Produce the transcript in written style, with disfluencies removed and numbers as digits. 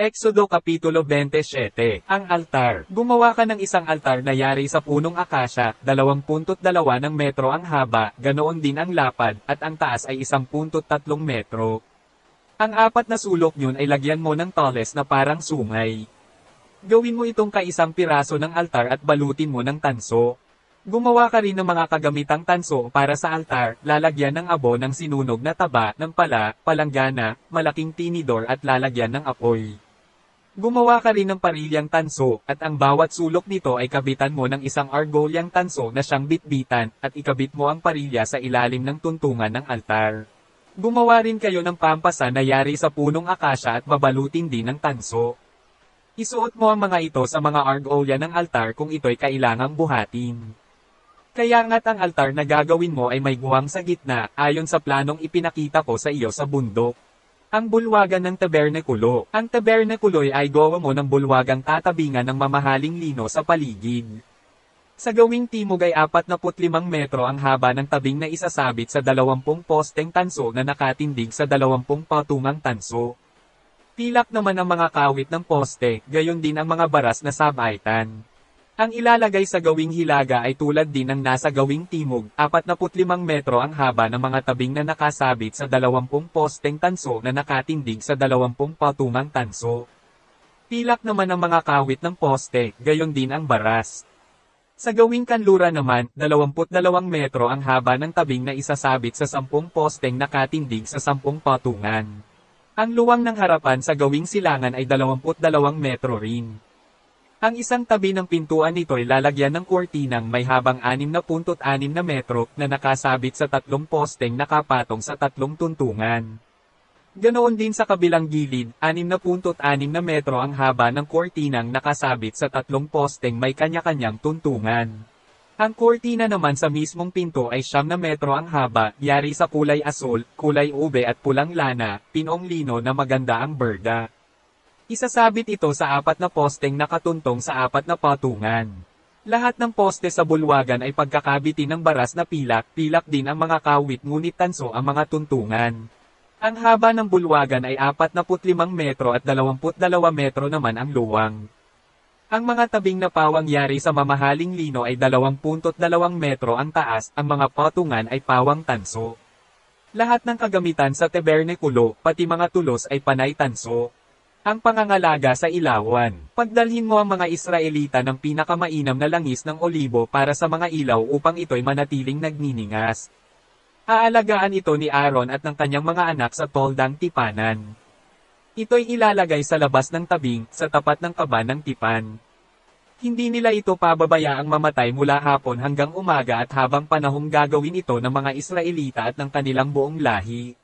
Exodo Kapitulo 27. Ang altar. Gumawa ka ng isang altar na yari sa punong akasya, 2.2 ng metro ang haba, ganoon din ang lapad, at ang taas ay 1.3 metro. Ang apat na sulok yun ay lagyan mo ng toles na parang sungay. Gawin mo itong kaisang piraso ng altar at balutin mo ng tanso. Gumawa ka rin ng mga kagamitang tanso para sa altar, lalagyan ng abo ng sinunog na taba, ng pala, palanggana, malaking tinidor at lalagyan ng apoy. Gumawa ka rin ng parilyang tanso, at ang bawat sulok nito ay kabitan mo ng isang argolyang tanso na siyang bitbitan, at ikabit mo ang parilya sa ilalim ng tuntungan ng altar. Gumawa rin kayo ng pampasa na yari sa punong akasya at babalutin din ng tanso. Isuot mo ang mga ito sa mga argolya ng altar kung ito'y kailangang buhatin. Kaya nga't ang altar na gagawin mo ay may guwang sa gitna, ayon sa planong ipinakita ko sa iyo sa bundok. Ang bulwagan ng tabernakulo. Ang tabernakulo ay gawa mo ng bulwagang tatabingan ng mamahaling lino sa paligid. Sa gawing timog ay 45 metro ang haba ng tabing na isasabit sa 20 posteng tanso na nakatindig sa 20 patungang tanso. Pilak naman ang mga kawit ng poste, gayon din ang mga baras na sabaitan. Ang ilalagay sa gawing hilaga ay tulad din ng nasa gawing timog, 45 metro ang haba ng mga tabing na nakasabit sa 20 posteng tanso na nakatindig sa 20 patungang tanso. Pilak naman ang mga kawit ng poste, gayon din ang baras. Sa gawing kanlura naman, 22 metro ang haba ng tabing na isasabit sa 10 posteng nakatindig sa 10 patungan. Ang luwang ng harapan sa gawing silangan ay 22 metro rin. Ang isang tabi ng pintuan nito ay lalagyan ng kurtinang may habang 6.6 na metro na nakasabit sa 3 posteng nakapatong sa 3 tuntungan. Ganoon din sa kabilang gilid, 6.6 na metro ang haba ng kurtinang nakasabit sa 3 posteng may kanya-kanyang tuntungan. Ang kurtina naman sa mismong pinto ay 9 metro ang haba, yari sa kulay asul, kulay ube at pulang lana, pinong lino na maganda ang berda. Isasabit ito sa 4 na posteng nakatuntong sa 4 na patungan. Lahat ng poste sa bulwagan ay pagkakabitin ng baras na pilak, pilak din ang mga kawit ngunit tanso ang mga tuntungan. Ang haba ng bulwagan ay 45 metro at 22 metro naman ang luwang. Ang mga tabing na pawang yari sa mamahaling lino ay 2.2 metro ang taas, ang mga patungan ay pawang tanso. Lahat ng kagamitan sa tabernakulo, pati mga tulos ay panay tanso. Ang pangangalaga sa ilawan. Pagdalhin mo ang mga Israelita ng pinakamainam na langis ng olibo para sa mga ilaw upang ito'y manatiling nagniningas. Aalagaan ito ni Aaron at ng kanyang mga anak sa toldang tipanan. Ito'y ilalagay sa labas ng tabing, sa tapat ng kaba ng tipan. Hindi nila ito pababayaang mamatay mula hapon hanggang umaga at habang panahong gagawin ito ng mga Israelita at ng kanilang buong lahi.